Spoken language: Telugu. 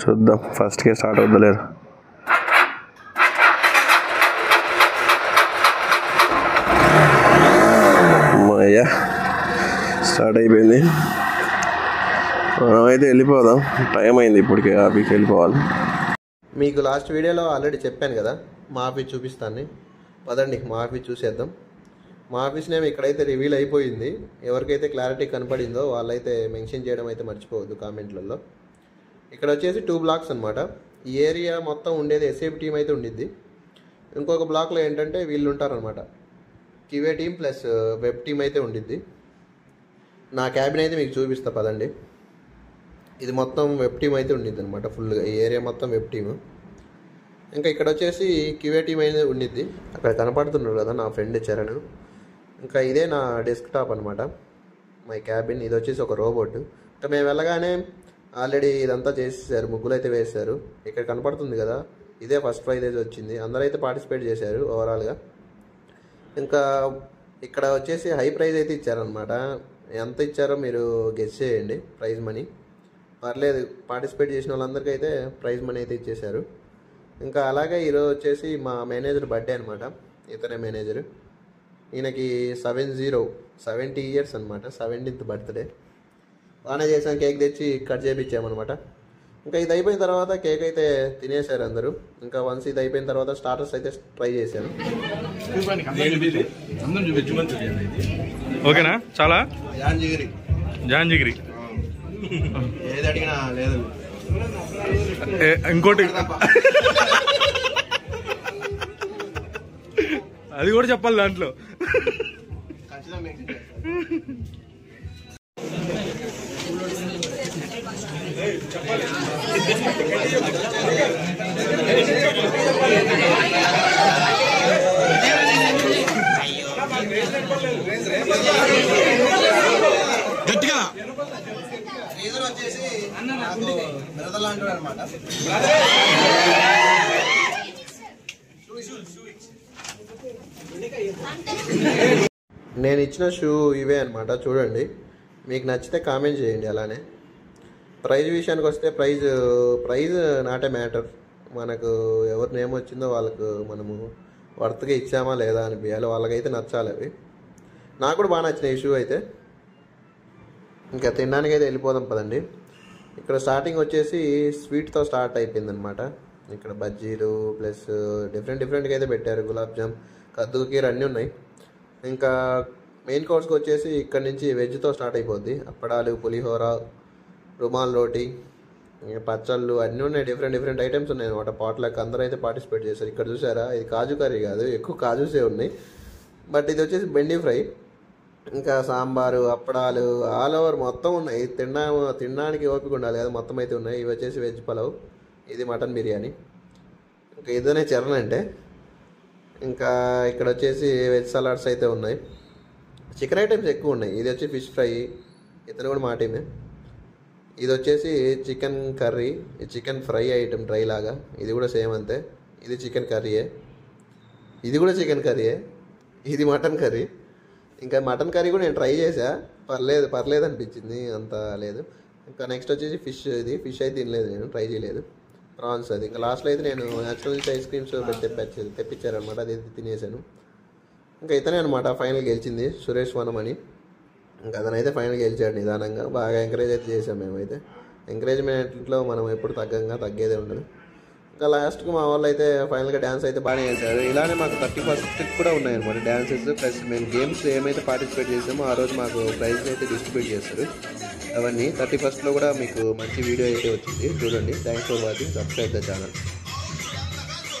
చూద్దాం ఫస్ట్కే స్టార్ట్ అవుతలేదు. అయ్యా స్టార్ట్ అయిపోయింది. మనమైతే వెళ్ళిపోదాం, టైం అయింది ఇప్పటికే ఆఫీస్కి వెళ్ళిపోవాలి. మీకు లాస్ట్ వీడియోలో ఆల్రెడీ చెప్పాను కదా మా ఆఫీస్ చూపిస్తాను. పదండి మా ఆఫీస్ చూసేద్దాం. మా ఆఫీస్ నేమ్ ఇక్కడైతే రివీల్ అయిపోయింది. ఎవరికైతే క్లారిటీ కనపడిందో వాళ్ళైతే మెన్షన్ చేయడం అయితే మర్చిపోవద్దు కామెంట్లలో. ఇక్కడ వచ్చేసి 2 బ్లాక్స్ అనమాట. ఈ ఏరియా మొత్తం ఉండేది ఎస్ఏబి టీం అయితే ఉండిద్ది. ఇంకొక బ్లాక్లో ఏంటంటే వీళ్ళు ఉంటారనమాట, QA team plus web team అయితే ఉండిద్ది. నా క్యాబిన్ అయితే మీకు చూపిస్తా పదండి. ఇది మొత్తం వెబ్ టీం అయితే ఉండిద్ది అనమాట ఫుల్గా. ఈ ఏరియా మొత్తం వెబ్ టీము. ఇంకా ఇక్కడ వచ్చేసి క్యూఏ టీం అయితే ఉండిద్ది. అక్కడ కనపడుతున్నారు కదా నా ఫ్రెండ్ చరణ్. ఇంకా ఇదే నా డెస్క్టాప్ అనమాట, మై క్యాబిన్. ఇది వచ్చేసి ఒక రోబోట్. ఇంకా మేము వెళ్ళగానే ఆల్రెడీ ఇదంతా చేసేసారు, ముగ్గులు అయితే వేసారు. ఇక్కడ కనపడుతుంది కదా, ఇదే ఫస్ట్ ప్రైజ్ అయితే వచ్చింది. అందరూ అయితే పార్టిసిపేట్ చేశారు ఓవరాల్గా. ఇంకా ఇక్కడ వచ్చేసి హై ప్రైజ్ అయితే ఇచ్చారనమాట. ఎంత ఇచ్చారో మీరు గెస్ చేయండి. ప్రైజ్ మనీ పర్లేదు, పార్టిసిపేట్ చేసిన వాళ్ళందరికీ అయితే ప్రైజ్ మనీ అయితే ఇచ్చేశారు. ఇంకా అలాగే ఈరోజు వచ్చేసి మా మేనేజర్ బర్త్డే అనమాట. ఇతనే మేనేజర్. ఈయనకి 70 ఇయర్స్ అనమాట, 17th బర్త్డే. బాగానే చేసాం, కేక్ తెచ్చి కట్ చేయించామన్నమాట. ఇంకా ఇది అయిపోయిన తర్వాత కేక్ అయితే తినేశారు అందరూ. ఇంకా వన్స్ ఇది అయిపోయిన తర్వాత స్టార్టర్స్ అయితే ట్రై చేశాను. ఓకేనా? చాలా జాంజిగిరి ఏది అడిగినా లేదు. ఇంకోటి అది కూడా చెప్పాలి దాంట్లో. గట్టిగా వచ్చేసి అనమాట. నేను ఇచ్చిన షూ ఇవే అనమాట, చూడండి. మీకు నచ్చితే కామెంట్ చేయండి. అలానే ప్రైజ్ విషయానికి వస్తే ప్రైజ్ నాట్ ఏ మ్యాటర్. మనకు ఎవరి నేమ్ వచ్చిందో వాళ్ళకు మనము వర్త్గా ఇచ్చామా లేదా అనిపించాలి. వాళ్ళకైతే నచ్చాలి అవి. నాకు కూడా బాగా నచ్చినాయి ఈ షూ అయితే. ఇంకా తినడానికి అయితే వెళ్ళిపోదాం పదండి. ఇక్కడ స్టార్టింగ్ వచ్చేసి స్వీట్తో స్టార్ట్ అయిపోయింది అనమాట. ఇక్కడ బజ్జీలు ప్లస్ డిఫరెంట్గా అయితే పెట్టారు. గులాబ్ జామ్, కద్దు కీర్ అన్నీ ఉన్నాయి. ఇంకా మెయిన్ కోర్స్కి వచ్చేసి ఇక్కడ నుంచి వెజ్తో స్టార్ట్ అయిపోద్ది. అప్పడాలు, పులిహోర, రుమాల్ రోటీ, పచ్చళ్ళు అన్నీ ఉన్నాయి. డిఫరెంట్ ఐటమ్స్ ఉన్నాయి అనమాట. పాట్లకు అందరూ అయితే పార్టిసిపేట్ చేశారు. ఇక్కడ చూసారా, ఇది కాజు కర్రీ కాదు, ఎక్కువ కాజుసే ఉన్నాయి. బట్ ఇది వచ్చేసి బెండి ఫ్రై. ఇంకా సాంబారు, అప్పడాలు ఆల్ ఓవర్ మొత్తం ఉన్నాయి. తినడానికి ఓపిక ఉండాలి కదా, మొత్తం అయితే ఉన్నాయి. ఇవి వచ్చేసి వెజ్ పలావ్, ఇది మటన్ బిర్యానీ. ఇంకా ఇదనే చరణ్ అంటే. ఇంకా ఇక్కడ వచ్చేసి వెజ్ సలాడ్స్ అయితే ఉన్నాయి. చికెన్ ఐటమ్స్ ఎక్కువ ఉన్నాయి. ఇది వచ్చి ఫిష్ ఫ్రై, ఇతను కూడా మా టీమే. ఇది వచ్చేసి chicken curry, chicken fry item dry లాగా. ఇది కూడా సేమ్ అంతే. ఇది చికెన్ కర్రీయే, ఇది కూడా చికెన్ కర్రీయే. ఇది మటన్ కర్రీ. ఇంకా మటన్ కర్రీ కూడా నేను ట్రై చేసా, పర్లేదు అనిపించింది, అంత లేదు. ఇంకా నెక్స్ట్ వచ్చేసి ఫిష్. ఇది ఫిష్ అయితే తినలేదు, నేను ట్రై చేయలేదు. ప్రాన్స్ అది. ఇంకా లాస్ట్లో అయితే నేను న్యాచురల్ ఐస్ క్రీమ్స్ తెప్పించారనమాట, అది తినేసాను. ఇంకా ఇతనే అనమాట ఫైనల్ గెలిచింది, సురేష్ వనం అని. ఇంకా అతనైతే ఫైనల్ గెలిచాడు నిదానంగా. బాగా ఎంకరేజ్ అయితే చేసాం మేమైతే. ఎంకరేజ్మెంట్లో మనం ఎప్పుడు తగ్గేదే ఉండదు. ఇంకా లాస్ట్కి మా వాళ్ళు అయితే ఫైనల్గా డ్యాన్స్ అయితే బాగానే చేశారు. ఇలానే మాకు 31st కూడా ఉన్నాయన్నమాట డ్యాన్సెస్. ప్లస్ మేము గేమ్స్ ఏమైతే పార్టిసిపేట్ చేసామో ఆ రోజు మాకు ప్రైజ్ అయితే డిస్ట్రిబ్యూట్ చేస్తారు. అవన్నీ 31st కూడా మీకు మంచి వీడియో అయితే వచ్చింది, చూడండి. Thanks for watching. Subscribe the channel.